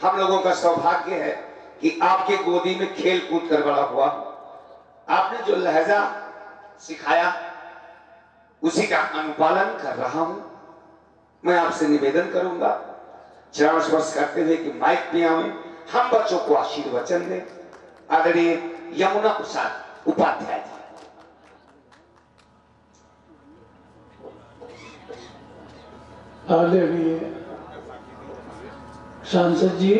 हम लोगों का सौभाग्य है कि आपके गोदी में खेल कूद कर बड़ा हुआ। आपने जो लहजा सिखाया उसी का अनुपालन कर रहा हूं। मैं आपसे निवेदन करूंगा चरण स्पर्श करते हुए कि माइक पे आए, हम बच्चों को आशीर्वचन दें। आदरणीय यमुना प्रसाद उपाध्याय जी। आदरणीय सांसद जी,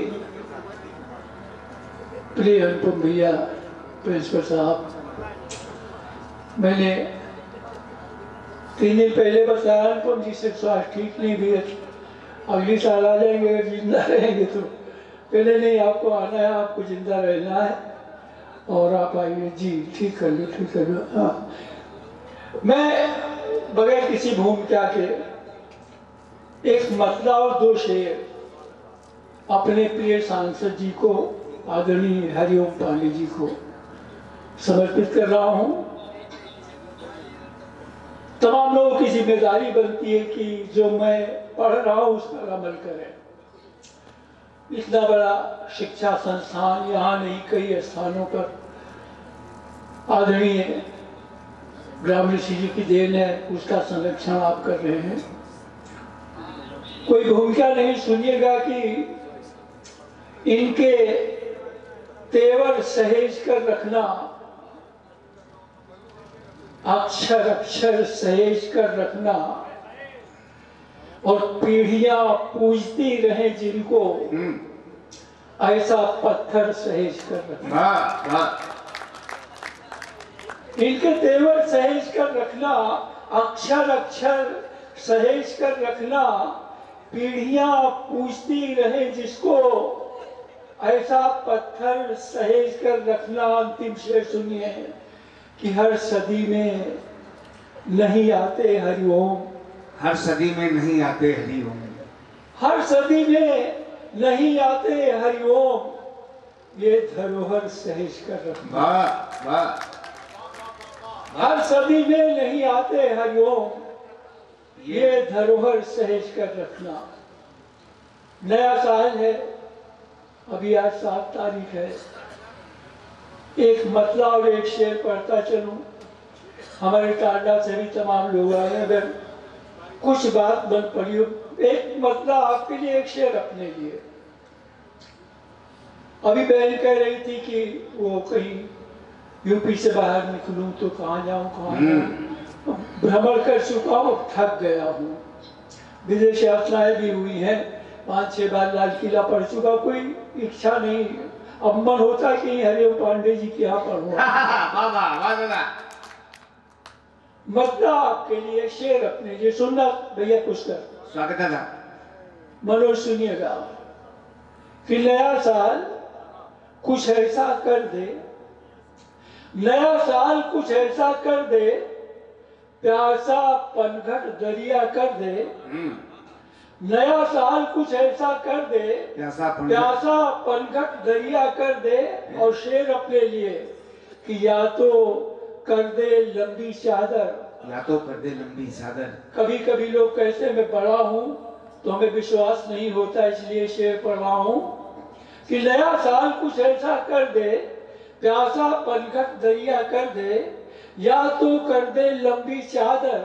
प्रिय अनुपम भैया, प्रिंसिपल साहब, मैंने 3 दिन पहले बताया अनुपम जी से स्वास्थ्य ठीक नहीं भी है, अगली साल आ जाएंगे अगर जिंदा रहेंगे तो। पहले नहीं, आपको आना है, आपको जिंदा रहना है और आप आइए जी। ठीक कर लो, ठीक कर लो। हाँ, मैं बगैर किसी भूमिका के एक मतला और 2 शेर अपने प्रिय सांसद जी को, आदरणीय हरिओम पांडे जी को समर्पित कर रहा हूं। तमाम लोगों की जिम्मेदारी बनती है कि जो मैं पढ़ रहा हूं उस पर अमल करें। इतना बड़ा शिक्षा संस्थान यहाँ नहीं, कई स्थानों पर आदरणीय ग्रामीण जी की देन है, उसका संरक्षण आप कर रहे हैं। कोई भूमिका नहीं, सुनिएगा कि इनके तेवर सहेज कर रखना, अक्षर अक्षर सहेज कर रखना और पीढ़ियां पूजती रहे जिनको, ऐसा पत्थर सहेज कर रखना। इनके तेवर सहेज कर रखना, अक्षर अक्षर सहेज कर रखना, पीढ़ियां पूजती रहे जिसको, ऐसा पत्थर सहेज कर रखना। अंतिम शेर सुनिए कि हर सदी में नहीं आते हरिओम, हर सदी में नहीं आते हरिओम, हर सदी में नहीं आते हरिओम, ये धरोहर सहेज कर रखना। वाह वाह। हर सदी में नहीं आते हरिओम, ये धरोहर सहेज कर रखना। नया साल है, अभी आज 7 तारीख है। एक मतला और एक शेर पढ़ता चलूं। हमारे टांडा से भी तमाम लोग आए हैं, अगर कुछ बात बन पड़ी हो, एक मतला आपके लिए, एक शेर अपने लिए। अभी बहन कह रही थी कि वो कहीं यूपी से बाहर निकलूं तो कहाँ जाऊं, कहाँ जाऊं, भ्रमण कर चुका हूँ, थक गया हूँ। विदेश यात्राएं भी हुई हैं, 5-6 बार लाल किला पढ़ चुका, कोई इच्छा नहीं। अब मन होता है कि हरिओम पांडे जी के यहाँ पढ़ूं। मतला आपके लिए, शेर अपने लिए। सुनना भैया, पुस्तक स्वागत है। मनोज सुनिएगा कि नया साल कुछ ऐसा कर दे, नया साल कुछ ऐसा कर दे, प्यासा पनघट दरिया कर दे। नया साल कुछ ऐसा कर दे, प्यासा पनघट दरिया कर दे। और शेर अपने लिए कि या तो कर दे लंबी चादर, या तो कर दे लंबी चादर। कभी कभी लोग कहते हैं मैं बड़ा हूं तो हमें विश्वास नहीं होता, इसलिए शेर पढ़ रहा हूं कि नया साल कुछ ऐसा कर दे, प्यासा पनघट दरिया कर दे, या तो कर दे लंबी चादर,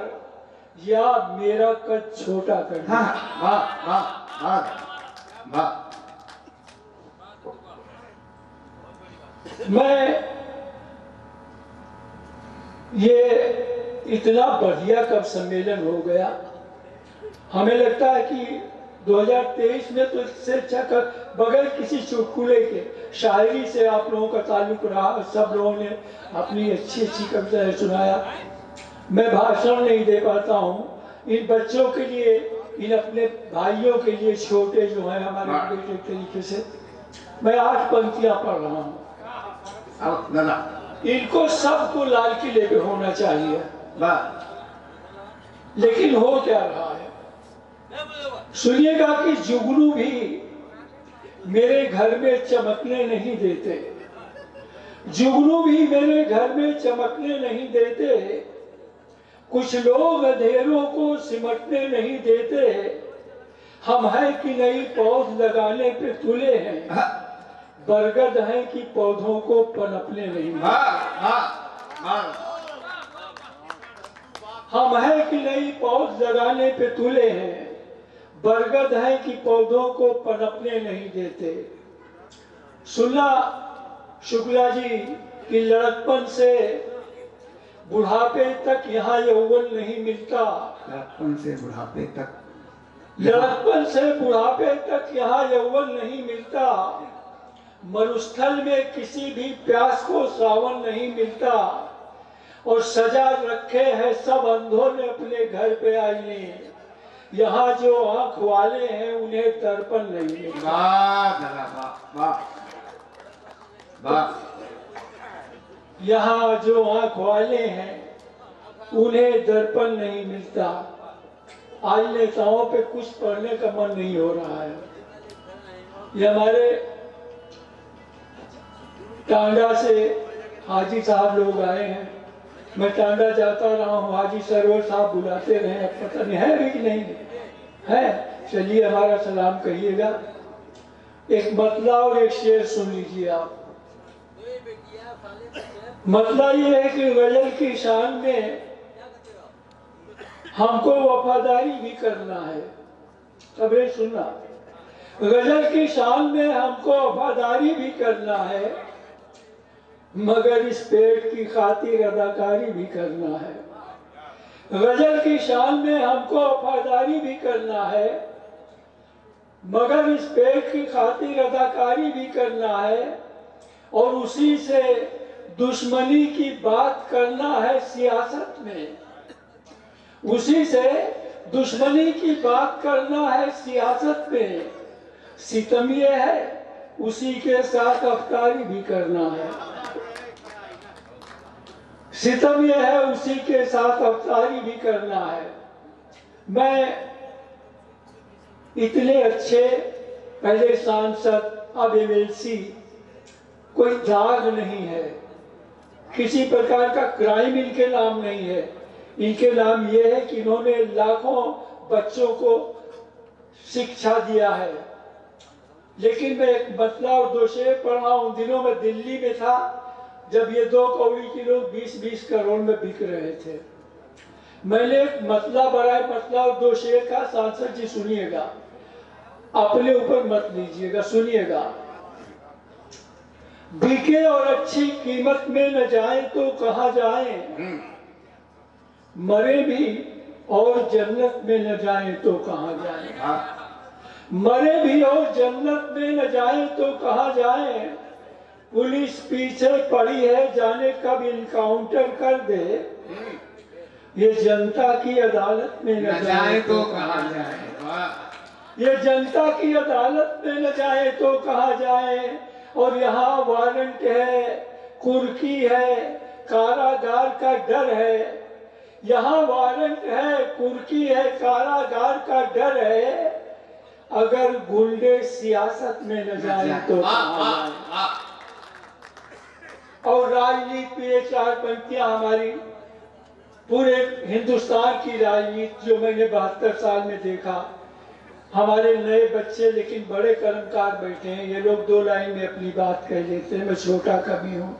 या मेरा कद छोटा कर दे। हाँ, वाह वाह वाह वाह। मैं ये इतना बढ़िया कब सम्मेलन हो गया। हमें लगता है कि 2023 में तो इससे अच्छा कर, बगैर किसी चुटकुले के, शायरी से आप लोगों का ताल्लुक रहा, सब लोगों ने अपनी अच्छी अच्छी कविताएं सुनाया। मैं भाषण नहीं दे पाता हूँ इन बच्चों के लिए, इन अपने भाइयों के लिए, छोटे जो हैं हमारे बेटे तरीके से। मैं 8 पंक्तियां पढ़ रहा हूँ। इनको सबको लाल किले पे होना चाहिए, लेकिन हो क्या रहा है सुनिएगा कि जुगनू भी मेरे घर में चमकने नहीं देते, जुगनू भी मेरे घर में चमकने नहीं देते, कुछ लोग अंधेरों को सिमटने नहीं देते, हम हैं कि नई पौध लगाने पे तुले हैं, हाँ, बरगद है कि पौधों को पनपने नहीं मिलता। हम हैं कि नई पौध लगाने पे तुले हैं, बरगद है कि पौधों को पनपने नहीं देते। सुना शुक्ला जी कि लड़कपन से बुढ़ापे तक यहाँ यौवन नहीं मिलता, लड़कपन से बुढ़ापे तक, लड़कपन से बुढ़ापे तक यहाँ यौवन नहीं मिलता। मरुस्थल में किसी भी प्यास को सावन नहीं मिलता, और सजा रखे हैं सब अंधों ने अपने घर पे आईने। यहाँ जो आंख वाले हैं उन्हें दर्पण नहीं मिलता। यहाँ जो आंख वाले हैं उन्हें दर्पण नहीं मिलता। आज नेताओं पे कुछ पढ़ने का मन नहीं हो रहा है। ये हमारे टांडा से हाजी साहब लोग आए हैं। मैं टांडा जाता रहा हूँ, हाजी सरवर साहब बुलाते रहे, अब पता नहीं है भी कि नहीं है। चलिए हमारा सलाम कहिएगा। एक मतला और एक शेर सुन लीजिए आप। मतला ये है कि गजल की शान में हमको वफादारी भी करना है। खबरें सुनना, गजल की शान में हमको वफादारी भी करना है, मगर इस पेट की खातिर अदाकारी भी करना है। गजल की शान में हमको वफादारी भी करना है, मगर इस पेट की खातिर अदाकारी भी करना है, और उसी से दुश्मनी की बात करना है सियासत में। उसी से दुश्मनी की बात करना है सियासत में। सितम ये है उसी के साथ अफ्तारी भी करना है। सितम ये है उसी के साथ अफ्तारी भी करना है। मैं इतने अच्छे पहले सांसद, अब एमएलसी, कोई दाग नहीं है, किसी प्रकार का क्राइम इनके नाम नहीं है। इनके नाम ये है कि इन्होंने लाखों बच्चों को शिक्षा दिया है। लेकिन मैं एक मतला और दो शेर पढ़ा। उन दिनों में दिल्ली में था जब ये 2 कौड़ी किलो 20-20 करोड़ में बिक रहे थे। मैंने एक मतला बनाया, मतला और 2 शेर का। सांसद जी सुनिएगा, अपने ऊपर मत लीजिएगा, सुनिएगा। बिके और अच्छी कीमत में न जाए तो कहाँ जाए, मरे भी और जन्नत में न जाए तो कहाँ जाए। मरे भी और जन्नत में न जाए तो कहाँ जाए। पुलिस पीछे पड़ी है, जाने कब इनकाउंटर कर दे। ये जनता की अदालत में न जाए तो कहाँ जाए। ये जनता की अदालत में न जाए तो कहाँ जाए। और यहाँ वारंट है, कुर्की है, कारागार का डर है। यहाँ वारंट है, कुर्की है, कारागार का डर है। अगर गुंडे सियासत में न जाए तो कहाँ जाए। और राजनीति में ये 4 पंक्तियां हमारी पूरे हिंदुस्तान की राजनीति जो मैंने 72 साल में देखा। हमारे नए बच्चे लेकिन बड़े कर्मकार बैठे हैं, ये लोग 2 लाइन में अपनी बात कह लेते हैं। मैं छोटा कवि हूँ।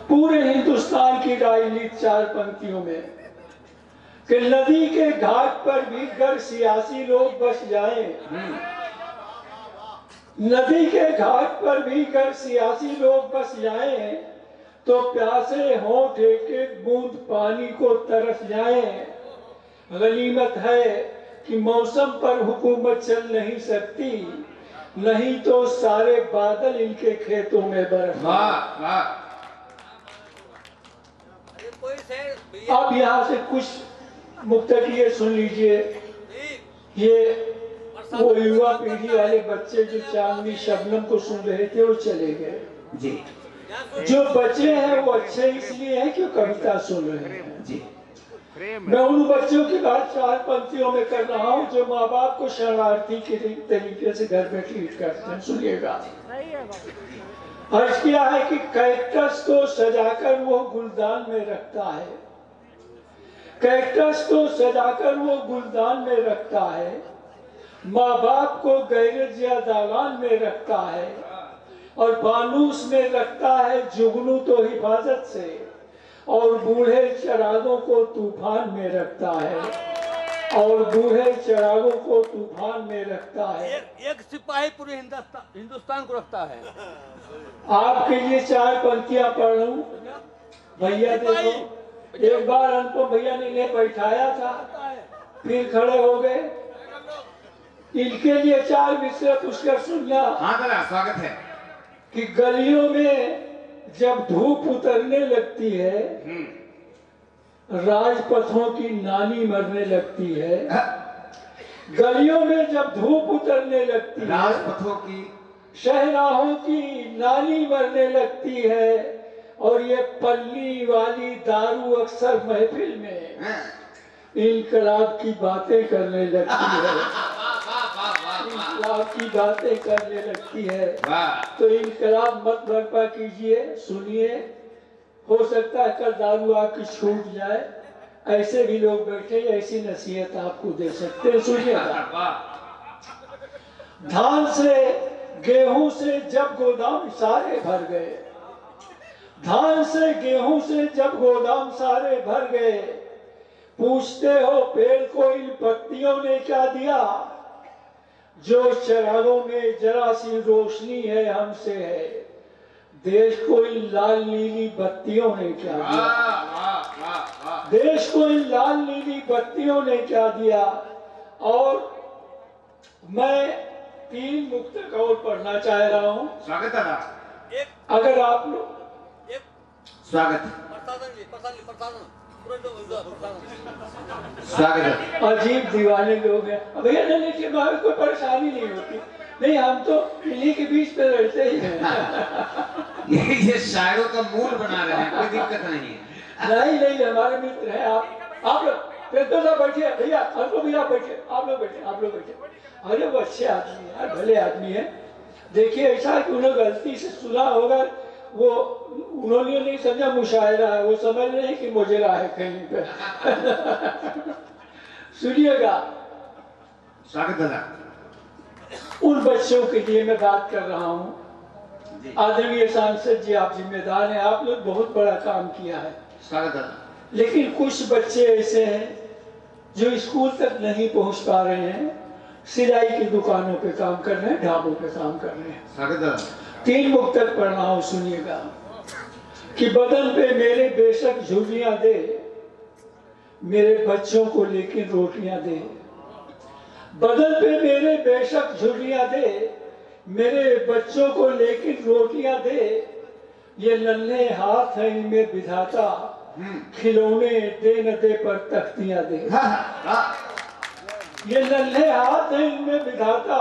पूरे हिंदुस्तान की राजनीति 4 पंक्तियों में कि नदी के घाट पर भी गर सियासी लोग बस जाएं, नदी के घाट पर भी गर सियासी लोग बस जाएं, तो प्यासे होंठ एक बूंद पानी को तरस जाएं। गनीमत है कि मौसम पर हुकूमत चल नहीं सकती, नहीं तो सारे बादल इनके खेतों में बरस। अब यहाँ से कुछ मुक्तकिये सुन लीजिए। ये वो युवा पीढ़ी वाले बच्चे जो चांदनी शबनम को सुन रहे थे वो चले गए जी। जो बच्चे हैं वो अच्छे इसलिए हैं कि कविता सुन रहे हैं जी। मैं उन बच्चों की बात 4 पंक्तियों में कर रहा हूँ जो माँ बाप को शरणार्थी के तरीके से घर में ट्रीट करते हैं। सुनिएगा, अर्ज किया है कि कैक्टस को सजाकर वो गुलदान में रखता है, कैक्टस को सजाकर वो गुलदान में रखता है, माँ बाप को गैरेज या दालान में रखता है और फानूस में रखता है जुगनू तो हिफाजत से, और बूढ़े चिरागों को तूफान में रखता है, और बूढ़े चिरागों को तूफान में रखता है। एक सिपाही पूरे हिंदुस्तान को रखता है। आपके लिए 4 पंक्तियां पढ़ लूं भैया, देखो। एक बार अनुपम भैया ने इन्हें बैठाया था, फिर खड़े हो गए। इनके लिए 4 विषय पुष्कर सुनना। हाँ दादा, स्वागत है। कि गलियों में जब धूप उतरने लगती है, राजपथों की नानी मरने लगती है। गलियों में जब धूप उतरने लगती है, राजपथों की शहराहों की नानी मरने लगती है, और ये पल्ली वाली दारू अक्सर महफिल में इनकलाब की बातें करने लगती है। इनकलाब की बातें करने लगती है। तो इनकलाब मत बर्पा कीजिए, सुनिए। हो सकता है कल दारू आपकी छूट जाए, ऐसे भी लोग बैठे, ऐसी नसीहत आपको दे सकते हैं, सुनिएगा। धान से गेहूं से जब गोदाम सारे भर गए, धान से गेहूं से जब गोदाम सारे भर गए, पूछते हो पेड़ को इन पत्तियों ने क्या दिया? जो चिरागों में जरा सी रोशनी है हमसे है, देश को इन लाल नीली बत्तियों ने क्या दिया? देश को इन लाल नीली बत्तियों ने क्या दिया? और मैं 3 मुक्तक और पढ़ना चाह रहा हूँ। स्वागत है। अगर आप लोग स्वागत स्वागत। अजीब दीवाने लोग हैं भैया, नहीं लिखिए, कोई परेशानी नहीं होती। नहीं, हम तो इन्हीं के बीच पे रहते ही हैं। ये शायरों का मूल बना रहे हैं, कोई दिक्कत नहीं है। नहीं, हमारे मित्र हैं। आप लोग बैठिए भैया, हम लोग भैया बैठे, आप लोग बैठे। अरे वो अच्छे आदमी है, भले आदमी है। देखिए, ऐसा है कि उन्होंने गलती से सुना होगा, वो उन्होंने नहीं समझा मुशायरा है, वो समझ रहे हैं कि मुजरा है कहीं पे। सुनिएगा। स्वागत दादा। उन बच्चों के लिए मैं बात कर रहा हूँ। आदरणीय सांसद जी, आप जिम्मेदार हैं, आप लोग बहुत बड़ा काम किया है। स्वागत दादा। लेकिन कुछ बच्चे ऐसे हैं जो स्कूल तक नहीं पहुंच पा रहे हैं, सिलाई की दुकानों पे काम कर रहे हैं, ढाबों पे काम कर रहे हैं। स्वागत दादा। 3 मुक्तक पढ़ रहा हूं, सुनिएगा। कि बदन पे मेरे बेशक झुर्रियां दे, मेरे बच्चों को लेकिन रोटियां दे। बदन पे मेरे बेशक झुर्रियां दे, मेरे बच्चों को लेकिन रोटियां दे। ये नन्हे हाथ हैं इनमें विधाता, खिलौने दे न दे पर तख्तियां दे। ये नन्हे हाथ हैं इनमें विधाता,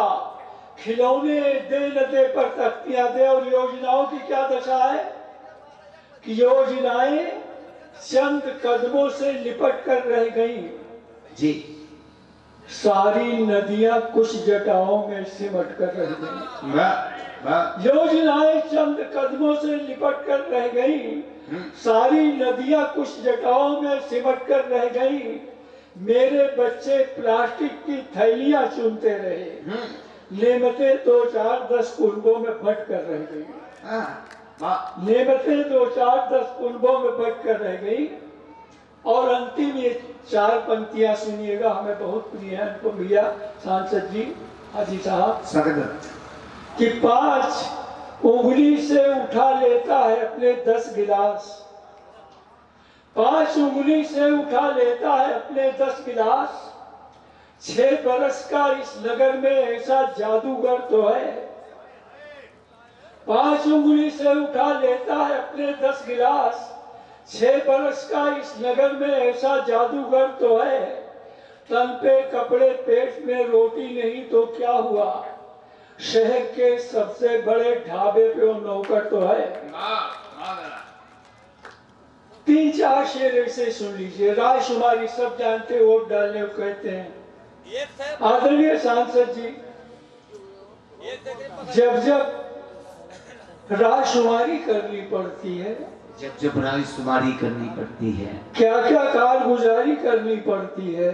खिलौने दे न दे पर तख्तियां दे। और योजनाओं की क्या दशा है कि योजनाएं चंद कदमों से लिपट कर रह गई जी। सारी नदियां कुछ जटाओं में सिमट कर रह गई। योजनाएं चंद कदमों से लिपट कर रह गई, सारी नदियां कुछ जटाओं में सिमट कर रह गई। मेरे बच्चे प्लास्टिक की थैलियां चुनते रहे, नेमतें 2-4-10 कुनबों में बट कर रह गई। नेमतें 2-4-10 कुनबों में बट कर रह गई। और अंतिम ये 4 पंक्तियां सुनिएगा, हमें बहुत प्रिय है उनको भैया, सांसद जी, हाजी साहब। कि 5 उंगली से उठा लेता है अपने 10 गिलास, 5 उंगली से उठा लेता है अपने 10 गिलास। 6 बरस का इस नगर में ऐसा जादूगर तो है, 5 उंगली से उठा लेता है अपने 10 गिलास। 6 बरस का इस नगर में ऐसा जादूगर तो है, तन पे कपड़े पेट में रोटी नहीं तो क्या हुआ, शहर के सबसे बड़े ढाबे पे वो नौकर तो है। 3-4 शेर ऐसे सुन लीजिए। राजकुमारी सब जानते, वोट डालने को कहते हैं। आदरणीय सांसद जी, जब जब राजकुमारी करनी पड़ती है, जब राजकुमारी करनी पड़ती है, क्या क्या कारगुजारी करनी पड़ती है,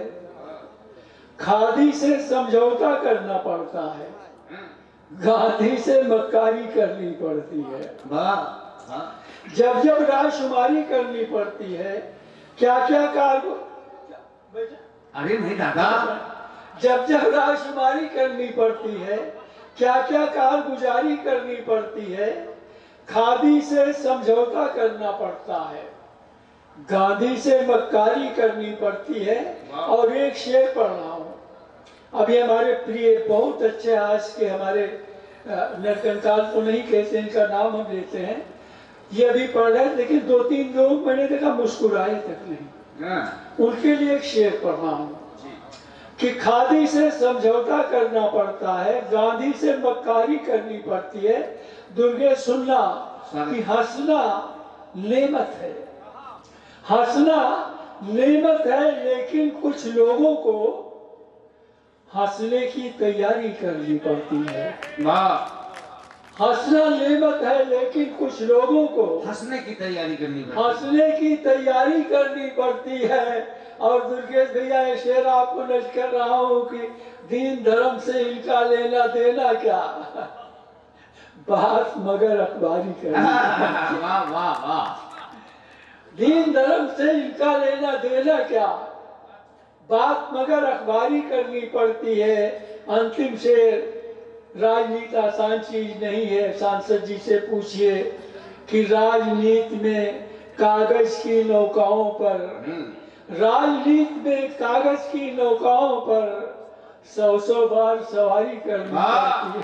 खादी से समझौता करना पड़ता है, गांधी से मक्कारी करनी पड़ती है। जब जब राजकुमारी करनी पड़ती है, क्या क्या कार्य, अरे नहीं दादा, जब जब राजकुमारी करनी पड़ती है, क्या क्या कारगुजारी करनी पड़ती है, खादी से समझौता करना पड़ता है, गांधी से मक्कारी करनी पड़ती है। और एक शेर पढ़ रहा हूँ, अभी हमारे प्रिय बहुत अच्छे आज के हमारे नरकंकाल तो नहीं कहते, इनका नाम हम लेते हैं, ये अभी पढ़ रहे हैं, लेकिन 2-3 लोग मैंने देखा मुस्कुराए तक नहीं। उनके लिए एक शेर पढ़ रहा हूँ कि खादी से समझौता करना पड़ता है, गांधी से मक्कारी करनी पड़ती है। दुर्गे सुनना कि हंसना नेमत है, हंसना नेमत है, लेकिन कुछ लोगों को हंसने की तैयारी करनी पड़ती है। हंसना नेमत है, लेकिन कुछ लोगों को हंसने की तैयारी करनी पड़ती, हंसने की तैयारी करनी पड़ती है। और दुर्गेश भैया ये शेर आपको नज कर रहा हूँ कि दीन धर्म से इनका लेना देना क्या, बात मगर अखबारी करनी। वाह वाह वाह। दीन धर्म से इनका लेना देना क्या, बात मगर अखबारी करनी पड़ती है। अंतिम शेर, राजनीति आसान चीज नहीं है, सांसद जी से पूछिए कि राजनीति में कागज की नौकाओं पर, राजनीति में कागज की नौकाओं पर 100 बार सवारी करनी पड़ती है।